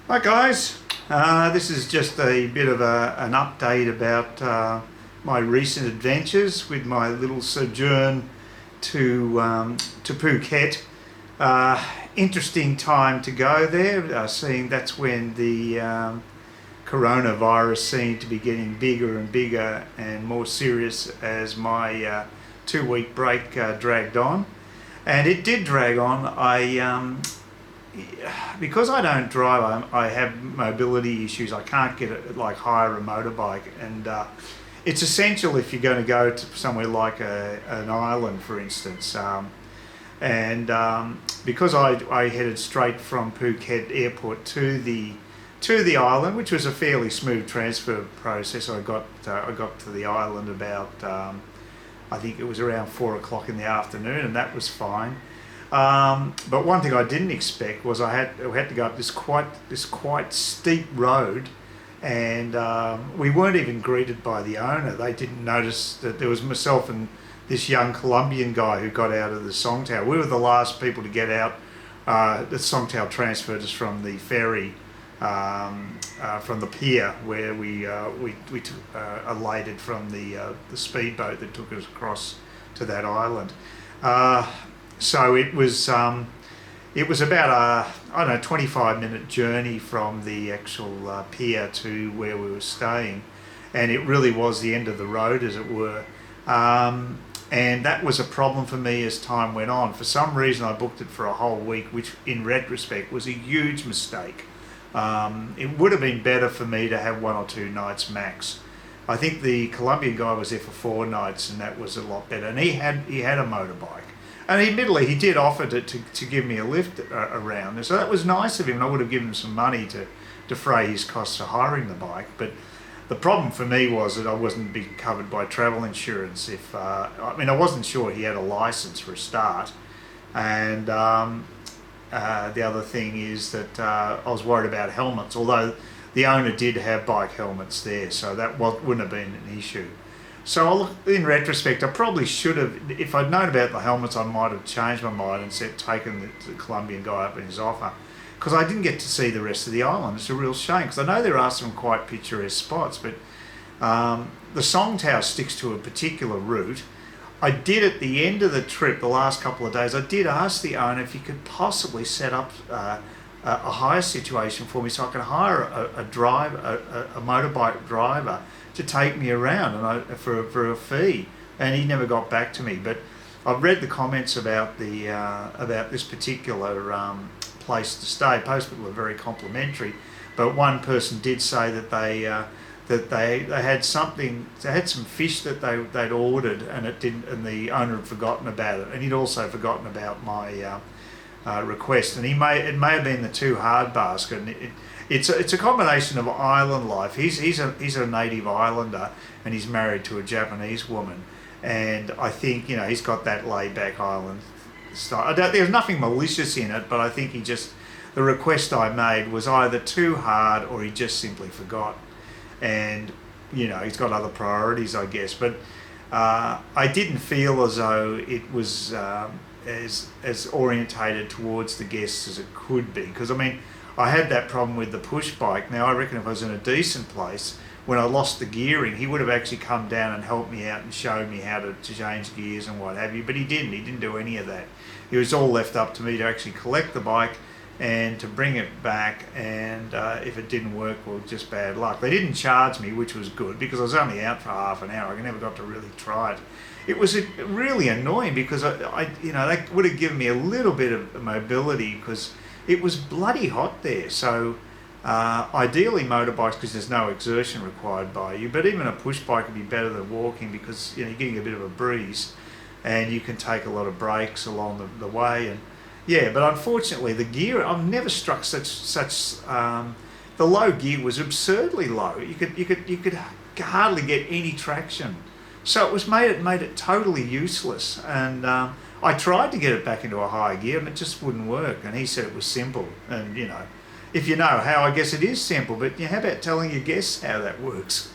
Hi guys, this is just a bit of an update about my recent adventures with my little sojourn to Phuket. Interesting time to go there, seeing that's when the coronavirus seemed to be getting bigger and bigger and more serious as my 2 week break dragged on. And it did drag on. Because I don't drive, I have mobility issues. I can't hire a motorbike, and it's essential if you're going to go to somewhere like an island, for instance. Because I headed straight from Phuket airport to the island, which was a fairly smooth transfer process. I got to the island about I think it was around 4 o'clock in the afternoon, and that was fine. But one thing I didn't expect was I had to go up this quite steep road, and we weren't even greeted by the owner. They didn't notice that there was myself and this young Colombian guy who got out of the Songtao. We were the last people to get out. The Songtao transferred us from the ferry, from the pier where we alighted from the speedboat that took us across to that island. So it was about a 25-minute journey from the actual pier to where we were staying, and it really was the end of the road, as it were. And that was a problem for me as time went on. For some reason, I booked it for a whole week, which in retrospect was a huge mistake. It would have been better for me to have 1 or 2 nights max. I think the Colombian guy was there for 4 nights, and that was a lot better. And he had a motorbike. And admittedly, he did offer to give me a lift around. So that was nice of him. I would have given him some money to defray his costs for hiring the bike. But the problem for me was that I wasn't being covered by travel insurance. I wasn't sure he had a license for a start. And the other thing is that I was worried about helmets, although the owner did have bike helmets there, so that wouldn't have been an issue. So in retrospect, I probably should have, if I'd known about the helmets, I might have changed my mind and taken the Colombian guy up in his offer, because I didn't get to see the rest of the island. It's a real shame, because I know there are some quite picturesque spots, but the Songtao sticks to a particular route. I did at the end of the trip, the last couple of days, I did ask the owner if he could possibly set up a hire situation for me so I could hire a motorbike driver to take me around and for a fee, and he never got back to me. But I've read the comments about this particular place to stay. Most people are very complimentary, but one person did say that they had some fish that they'd ordered, and and the owner had forgotten about it, and he'd also forgotten about my request, and it may have been the too hard basket. And it's a combination of island life. He's a native islander, and he's married to a Japanese woman, and I think he's got that laid back island style. There's nothing malicious in it, but I think the request I made was either too hard or he just simply forgot, and he's got other priorities, I guess. But I didn't feel as though it was as orientated towards the guests as it could be, because I had that problem with the push bike. Now I reckon if I was in a decent place, when I lost the gearing, he would have actually come down and helped me out and showed me how to change gears and what have you, but he didn't do any of that. It was all left up to me to actually collect the bike and to bring it back, and if it didn't work, well, just bad luck. They didn't charge me, which was good, because I was only out for half an hour. I never got to really try it. It was really annoying, because they would have given me a little bit of mobility, because it was bloody hot there. So ideally motorbikes, because there's no exertion required by you, but even a push bike would be better than walking, because you're getting a bit of a breeze and you can take a lot of breaks along the way. And yeah, but unfortunately the gear, I've never struck such the low gear was absurdly low. You could hardly get any traction. So it made it totally useless, and I tried to get it back into a higher gear and it just wouldn't work. And he said it was simple, and if you know how, I guess it is simple. But how about telling your guests how that works?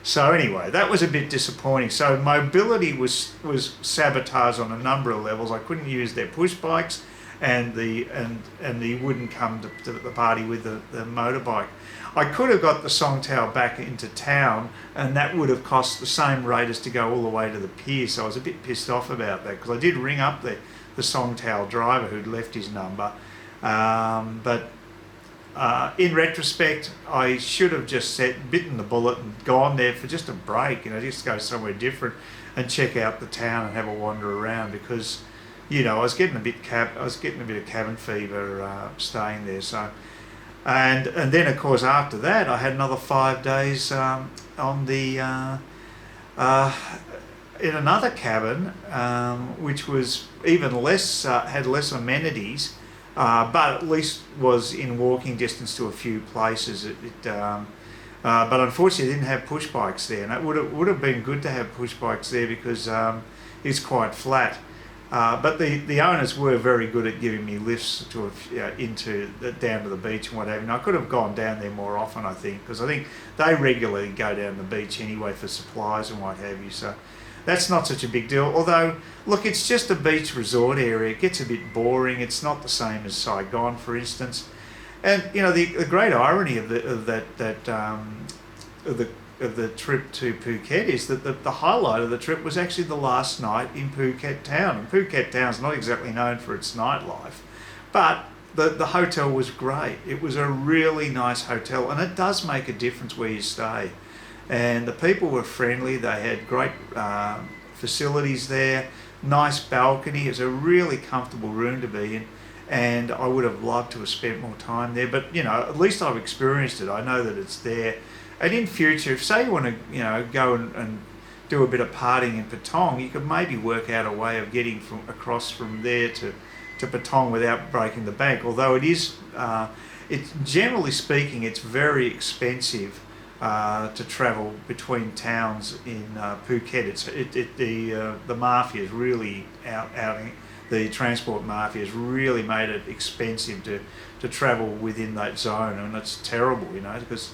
So anyway, that was a bit disappointing. So mobility was sabotaged on a number of levels. I couldn't use their push bikes, and he wouldn't come to the party with the motorbike. I could have got the Songtao back into town, and that would have cost the same rate as to go all the way to the pier. So I was a bit pissed off about that, because I did ring up the Songtao driver who'd left his number. But in retrospect, I should have just bitten the bullet and gone there for just a break, just go somewhere different and check out the town and have a wander around, because, I was getting a bit of cabin fever staying there. So, and then of course after that, I had another 5 days on the in another cabin, which was even less, had less amenities. But at least was in walking distance to a few places. But unfortunately, it didn't have push bikes there, and it would have been good to have push bikes there, because it's quite flat. But the owners were very good at giving me lifts down to the beach and what have you. And I could have gone down there more often, I think, because I think they regularly go down to the beach anyway for supplies and what have you. So that's not such a big deal. Although, look, it's just a beach resort area. It gets a bit boring. It's not the same as Saigon, for instance. And the great irony of the trip to Phuket is that the highlight of the trip was actually the last night in Phuket town. And Phuket town's not exactly known for its nightlife, but the hotel was great. It was a really nice hotel, and it does make a difference where you stay. And the people were friendly. They had great facilities there, nice balcony. It was a really comfortable room to be in, and I would have loved to have spent more time there. But at least I've experienced it. I know that it's there. And in future, if say you want to go and do a bit of partying in Patong, you could maybe work out a way of getting across from there to Patong without breaking the bank. Although it's generally speaking, it's very expensive to travel between towns in Phuket. The mafia is really the transport mafia has really made it expensive to travel within that zone, and it's terrible, because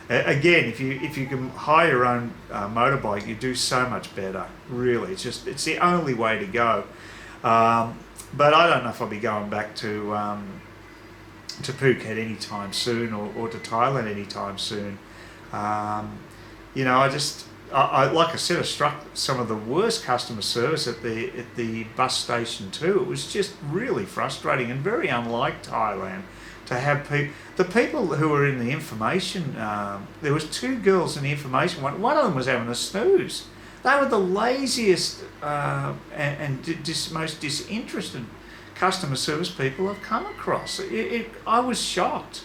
again, if you can hire your own motorbike, you do so much better. Really, it's the only way to go. But I don't know if I'll be going back to Phuket anytime soon, or to Thailand anytime soon. I like I said, I struck some of the worst customer service at the bus station too. It was just really frustrating and very unlike Thailand to have the people who were in the information. There was 2 girls in the information. One of them was having a snooze. They were the laziest and most disinterested customer service people I've come across. I was shocked.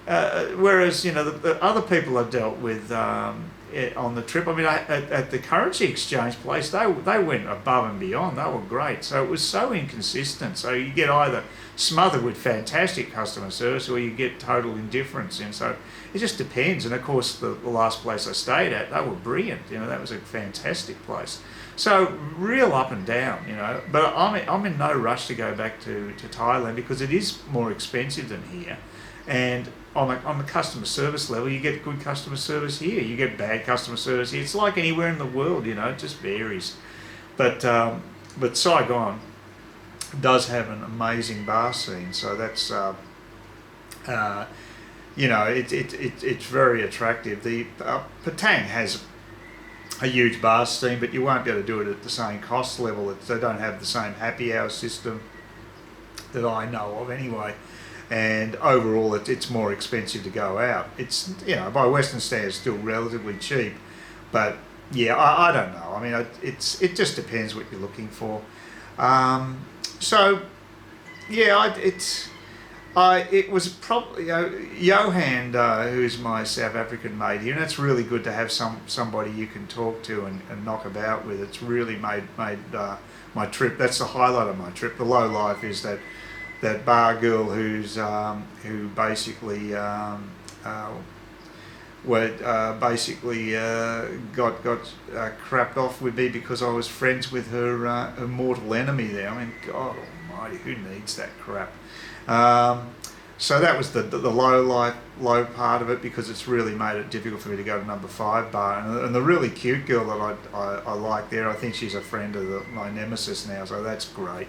Whereas the other people I dealt with on the trip, at the currency exchange place, they went above and beyond. They were great. So it was so inconsistent. So you get either smothered with fantastic customer service, or you get total indifference. And so it just depends. And of course, the last place I stayed at, they were brilliant. That was a fantastic place. So real up and down. But I'm in no rush to go back to Thailand, because it is more expensive than here. And on the customer service level, you get good customer service here, you get bad customer service here. It's like anywhere in the world, it just varies. But Saigon does have an amazing bar scene, so that's it's very attractive. The Patang has a huge bar scene, but you won't be able to do it at the same cost level. They don't have the same happy hour system that I know of anyway. And overall, it's more expensive to go out. It's by Western standards still relatively cheap, but yeah, I don't know. It just depends what you're looking for. So yeah, it was probably Johan, who's my South African mate here, and it's really good to have somebody you can talk to and knock about with. It's really made my trip. That's the highlight of my trip. The low life is that bar girl who basically got crapped off with me because I was friends with her mortal enemy there. God almighty, who needs that crap? So that was the low part of it, because it's really made it difficult for me to go to number 5 bar. And the really cute girl that I like there, I think she's a friend of my nemesis now, so that's great.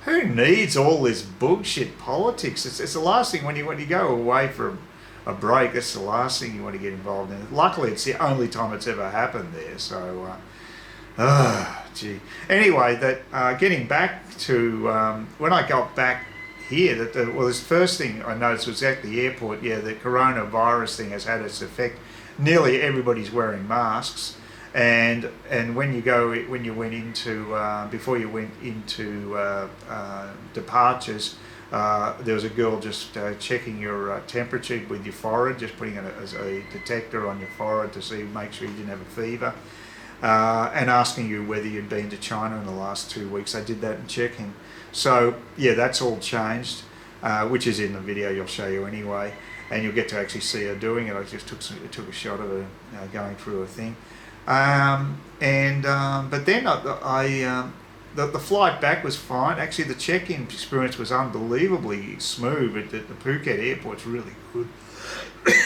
who needs all this bullshit politics? It's the last thing when you go away for a break. That's the last thing you want to get involved in. Luckily, it's the only time it's ever happened there. So, gee. Anyway, that getting back to when I got back here, this first thing I noticed was at the airport. Yeah, the coronavirus thing has had its effect. Nearly everybody's wearing masks. And when you went into before you went into departures, there was a girl just checking your temperature with your forehead, just putting a detector on your forehead to make sure you didn't have a fever, and asking you whether you'd been to China in the last 2 weeks. I did that and checking. So yeah, that's all changed, which is in the video you'll show you anyway, and you'll get to actually see her doing it. I just took a shot of her going through her thing. But then the flight back was fine. Actually, the check-in experience was unbelievably smooth. The Phuket airport's really good.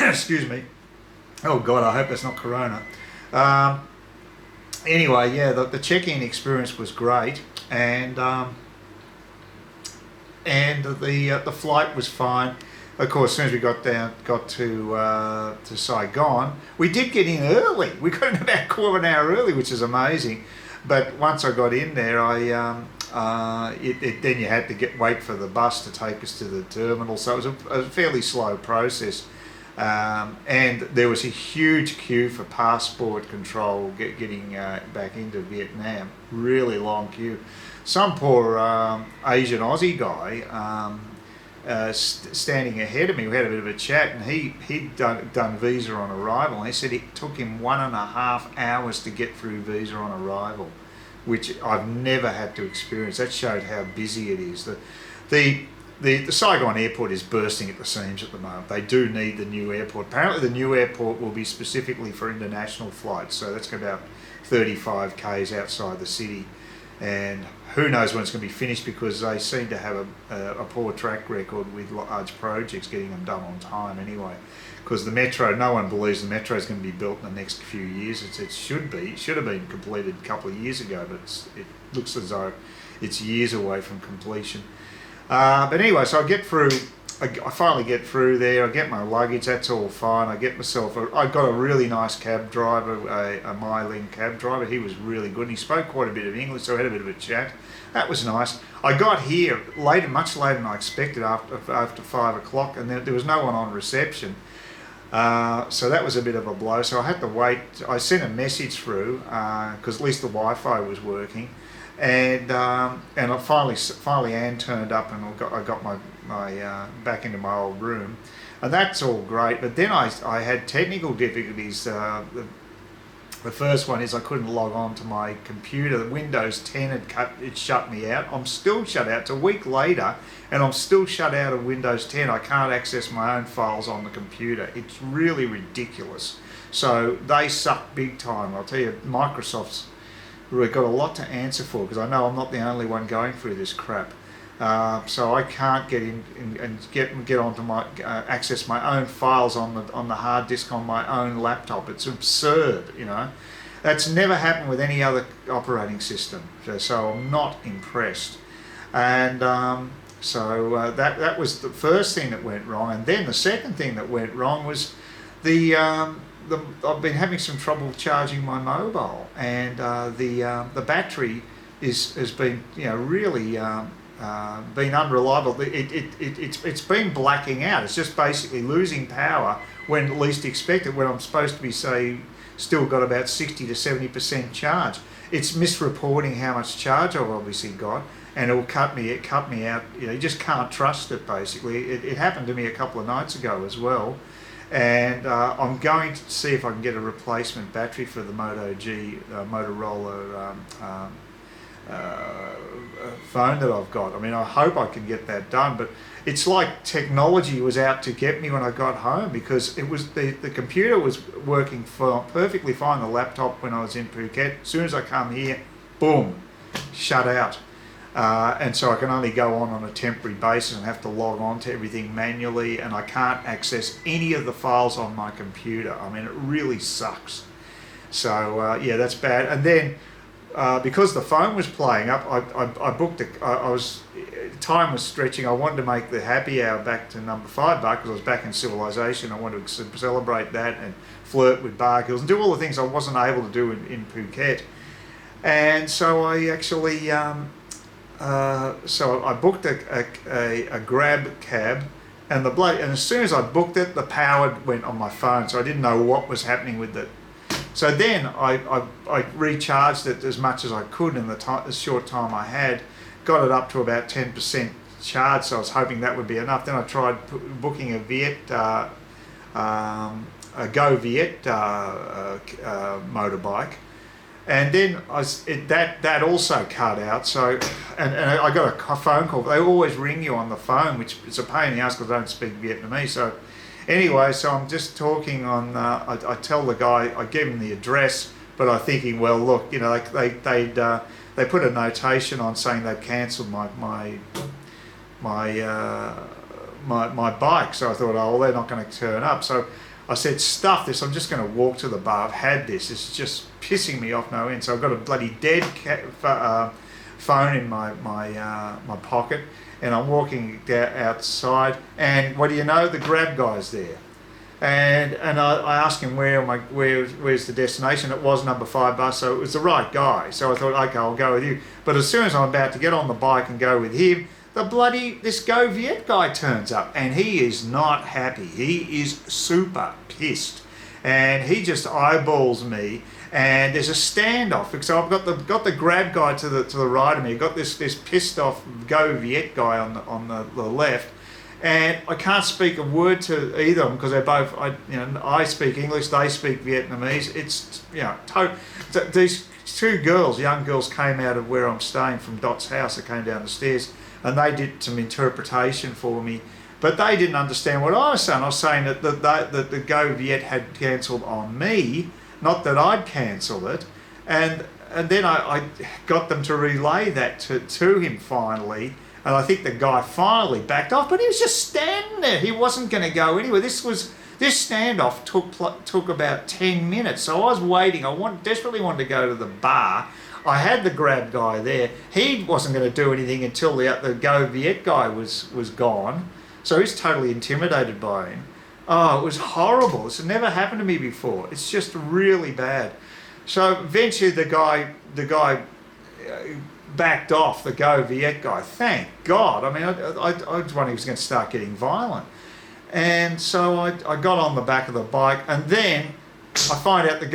Excuse me. Oh God, I hope that's not corona. Anyway, yeah, the check-in experience was great, and the flight was fine. Of course, as soon as we got to Saigon, we did get in early. We got in about quarter of an hour early, which is amazing. But once I got in there, then you had to wait for the bus to take us to the terminal. So it was a fairly slow process. And there was a huge queue for passport control getting back into Vietnam. Really long queue. Some poor Asian Aussie guy standing ahead of me. We had a bit of a chat, and he'd done visa on arrival, and he said it took him 1.5 hours to get through visa on arrival, which I've never had to experience. That showed how busy it is. The Saigon airport is bursting at the seams at the moment. They do need the new airport. Apparently the new airport will be specifically for international flights, so that's about 35 k's outside the city. And who knows when it's going to be finished, because they seem to have a poor track record with large projects getting them done on time anyway. Because the metro, no one believes the metro is going to be built in the next few years. It should have been completed a couple of years ago, but it looks as though it's years away from completion. But anyway, so I finally get through there. I get my luggage. That's all fine. I got a really nice cab driver, a Mylene cab driver. He was really good, and he spoke quite a bit of English, so I had a bit of a chat. That was nice. I got here much later than I expected, after 5 o'clock, and there was no one on reception. So that was a bit of a blow. So I had to wait. I sent a message through because at least the Wi-Fi was working. And I finally Anne turned up, and I got my back into my old room, and that's all great. But then I had technical difficulties. The first one is I couldn't log on to my computer. The Windows 10 it shut me out. I'm still shut out. It's a week later, and I'm still shut out of Windows 10. I can't access my own files on the computer. It's really ridiculous. So they suck big time. I'll tell you, Microsoft's we've got a lot to answer for, because I know I'm not the only one going through this crap. So I can't get in and get onto my access my own files on the hard disk on my own laptop. It's absurd, you know. That's never happened with any other operating system. So I'm not impressed. And that was the first thing that went wrong. And then the second thing that went wrong was I've been having some trouble charging my mobile, and the battery has been really been unreliable. It's been blacking out. It's just basically losing power when least expected, when I'm supposed to be still got about 60 to 70% charge. It's misreporting how much charge I've obviously got, and it'll cut me out. You just can't trust it basically. It happened to me a couple of nights ago as well. And I'm going to see if I can get a replacement battery for the Moto G Motorola phone that I've got. I mean, I hope I can get that done, but it's like technology was out to get me when I got home, because it was the computer was working perfectly fine, the laptop, when I was in Phuket. As soon as I come here, boom, shut out. And so I can only go on a temporary basis and have to log on to everything manually, and I can't access any of the files on my computer. I mean, it really sucks. So yeah, that's bad. And then because the phone was playing up, I booked time was stretching. I wanted to make the happy hour back to number 5 bar because I was back in civilization. I wanted to celebrate that and flirt with bar girls and do all the things I wasn't able to do in Phuket. And so I actually, so I booked a grab cab, and and as soon as I booked it, the power went on my phone, so I didn't know what was happening with it. So then I recharged it as much as I could in the short time I had, got it up to about 10% charge, so I was hoping that would be enough. Then I tried booking a Go Viet motorbike, and then that also cut out. So and I got a phone call. They always ring you on the phone, which is a pain in the ass because I don't speak Vietnamese. So anyway, so I'm just talking on. I tell the guy, I give him the address, but I'm thinking, well, look, you know, they put a notation on saying they'd cancelled my bike. So I thought, oh, well, they're not going to turn up. So I said, stuff this, I'm just going to walk to the bar. I've had this. It's just pissing me off no end. So I've got a bloody dead phone in my pocket, and I'm walking outside, and what do you know, the grab guy's there. And I asked him where's the destination. It was number 5 bar, so it was the right guy. So I thought, okay, I'll go with you. But as soon as I'm about to get on the bike and go with him, this Go Viet guy turns up, and he is not happy. He is super pissed, and he just eyeballs me, and there's a standoff because I've got the grab guy to the right of me. I've got this pissed off Go Viet guy on the left, and I can't speak a word to either of them because they're both. I speak English, they speak Vietnamese. It's these two young girls, came out of where I'm staying from Dot's house. They came down the stairs, and they did some interpretation for me, but they didn't understand what I was saying. I was saying that the Go Viet had cancelled on me, not that I'd cancelled it, and then I got them to relay that to him finally, and I think the guy finally backed off, but he was just standing there. He wasn't going to go anywhere. This standoff took about 10 minutes, so I was waiting. I desperately wanted to go to the bar. I had the grab guy there. He wasn't going to do anything until the Go Viet guy was gone. So he's totally intimidated by him. Oh, it was horrible. This had never happened to me before. It's just really bad. So eventually the guy backed off, the Go Viet guy. Thank God. I mean, I was wondering he was going to start getting violent. And so I got on the back of the bike, and then I find out the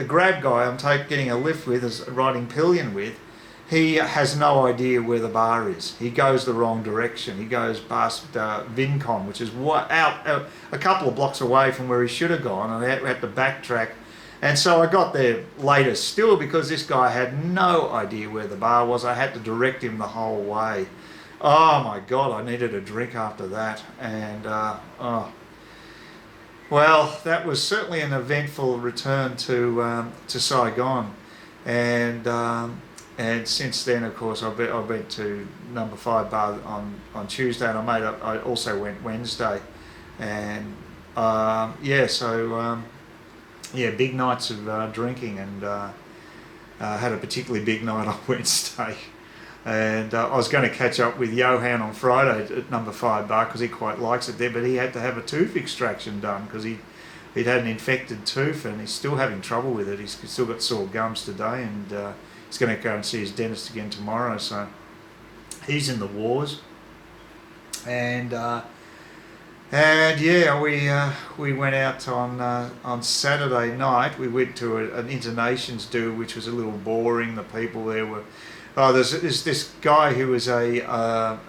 grab guy I'm getting a lift with, is riding pillion with, he has no idea where the bar is. He goes the wrong direction. He goes past Vincom, which is out a couple of blocks away from where he should have gone, and I had to backtrack. And so I got there later still because this guy had no idea where the bar was. I had to direct him the whole way. Oh my God, I needed a drink after that. And well, that was certainly an eventful return to Saigon, and since then, of course, I went to number 5 bar on Tuesday, and I also went Wednesday, and big nights of drinking, and had a particularly big night on Wednesday. And I was going to catch up with Johan on Friday at number 5 bar because he quite likes it there, but he had to have a tooth extraction done because he'd had an infected tooth, and he's still having trouble with it. He's still got sore gums today, and he's going to go and see his dentist again tomorrow. So he's in the wars, and we went out on Saturday night. We went to an Internations do, which was a little boring. The people there were. Oh, there's this guy who was an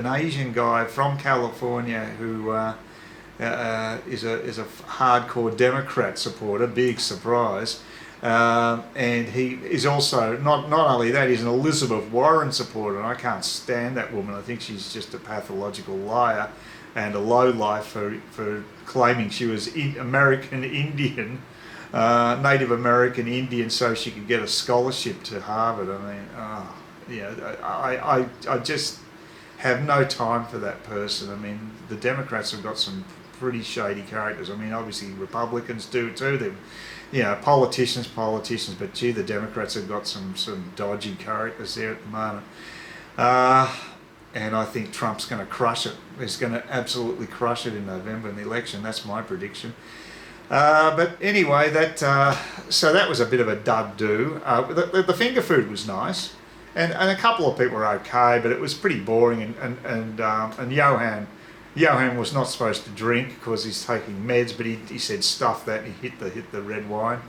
Asian guy from California who is a hardcore Democrat supporter. Big surprise, and he is also not only that, he's an Elizabeth Warren supporter. And I can't stand that woman. I think she's just a pathological liar and a lowlife for claiming she was American Indian. Native American Indian, so she could get a scholarship to Harvard. I mean, I just have no time for that person. I mean, the Democrats have got some pretty shady characters. I mean, obviously Republicans do too. They're, politicians, but gee, the Democrats have got some dodgy characters there at the moment. And I think Trump's going to crush it. He's going to absolutely crush it in November in the election. That's my prediction. But anyway, so that was a bit of a dud do. The finger food was nice, and a couple of people were okay, but it was pretty boring. And Johan was not supposed to drink because he's taking meds, but he said stuff that, and he hit the red wine,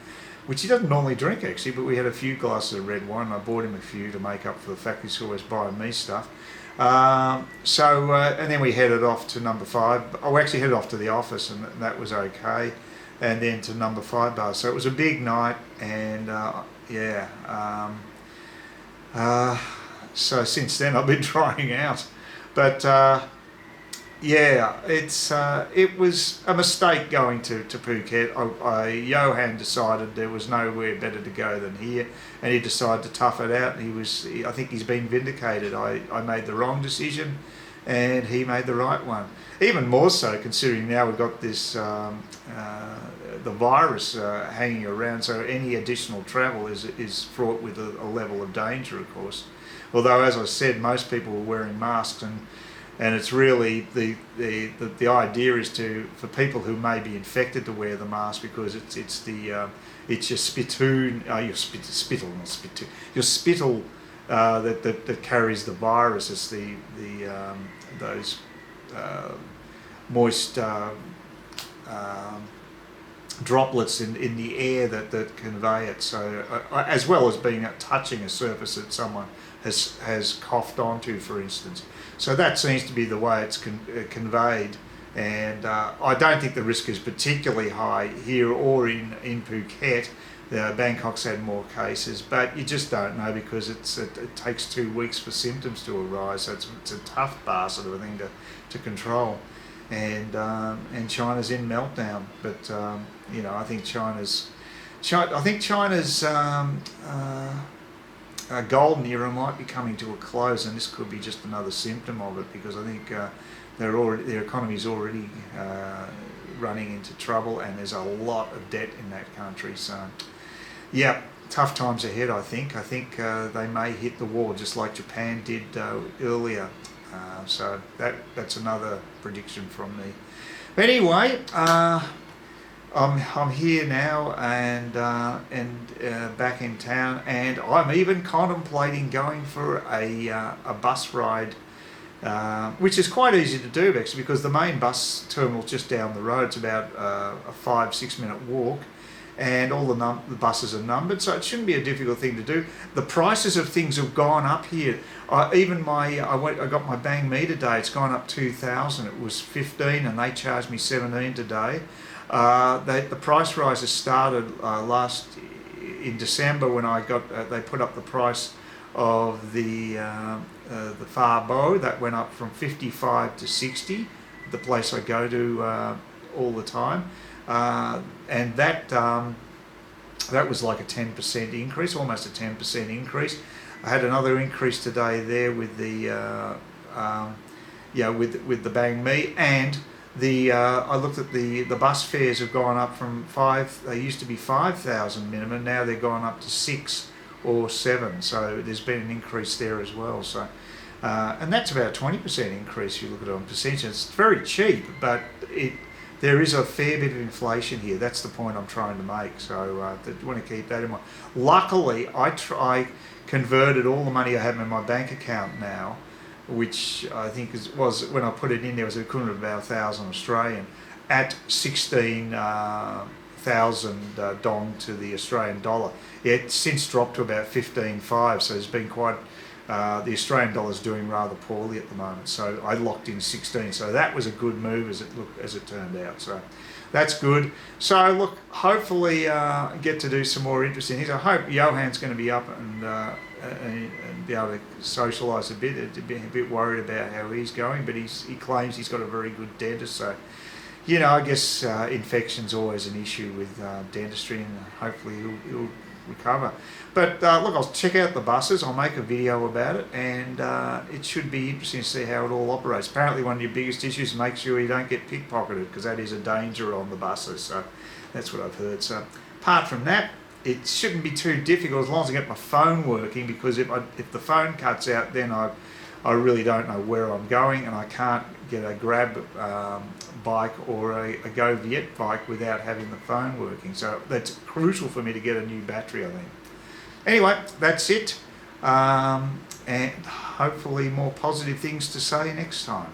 which he doesn't normally drink actually. But we had a few glasses of red wine. And I bought him a few to make up for the fact he's always buying me stuff. And then we headed off to number 5. We actually headed off to the office, and that was okay. And then to number 5 bar. So it was a big night, and so since then I've been trying out. But it was a mistake going to Phuket. Johan decided there was nowhere better to go than here, and he decided to tough it out. I think he's been vindicated. I made the wrong decision, and he made the right one. Even more so, considering now we've got this the virus hanging around. So any additional travel is fraught with a level of danger, of course. Although, as I said, most people were wearing masks, and it's really the idea is for people who may be infected to wear the mask, because it's your spittoon, your spittle that carries the virus. It's those moist droplets in the air that convey it. So as well as touching a surface that someone has coughed onto, for instance. So that seems to be the way it's conveyed, and I don't think the risk is particularly high here or in Phuket. Bangkok's had more cases, but you just don't know, because it takes 2 weeks for symptoms to arise. So it's a tough bastard of a thing to control, and China's in meltdown. But I think China's golden era might be coming to a close, and this could be just another symptom of it, because I think their economy's already running into trouble, and there's a lot of debt in that country. So, yeah, tough times ahead. I think they may hit the wall just like Japan did earlier. So that's another prediction from me. But anyway, I'm here now and back in town, and I'm even contemplating going for a bus ride, which is quite easy to do actually, because the main bus terminal's just down the road. It's about a 5-6 minute walk, and all the buses are numbered, so it shouldn't be a difficult thing to do. The prices of things have gone up here. I got my Bang Me today. It's gone up 2,000. It was 15, and they charged me 17 today. The price rises started in December when they put up the price of the Far Bow. That went up from 55 to 60, the place I go to all the time, and that was like a 10% increase, almost a 10% increase. I had another increase today there with the with the Bang Me, and I looked at the bus fares have gone up from 5. They used to be 5,000 minimum. Now they're gone up to 6 or 7. So there's been an increase there as well. So and that's about a 20% increase if you look at it on percentage. It's very cheap, but there is a fair bit of inflation here. That's the point I'm trying to make. So I want to keep that in mind. Luckily, I converted all the money I have in my bank account now, which I think was when I put it in there was equivalent of about 1,000 Australian, at 16,000 dong to the Australian dollar. It's since dropped to about 15.5, so there's been quite. The Australian dollar is doing rather poorly at the moment, so I locked in 16. So that was a good move as it turned out. So that's good. So look, hopefully get to do some more interesting things. I hope Johan's going to be up and be able to socialise a bit. A bit worried about how he's going, but he claims he's got a very good dentist. So, I guess infection's always an issue with dentistry, and hopefully he'll recover. But look, I'll check out the buses. I'll make a video about it, and it should be interesting to see how it all operates. Apparently one of your biggest issues is make sure you don't get pickpocketed, because that is a danger on the buses. So that's what I've heard. So apart from that, it shouldn't be too difficult as long as I get my phone working, because if the phone cuts out, then I really don't know where I'm going, and I can't get a Grab bike or a Go Viet bike without having the phone working. So that's crucial for me to get a new battery, I think. Anyway, that's it. And hopefully more positive things to say next time.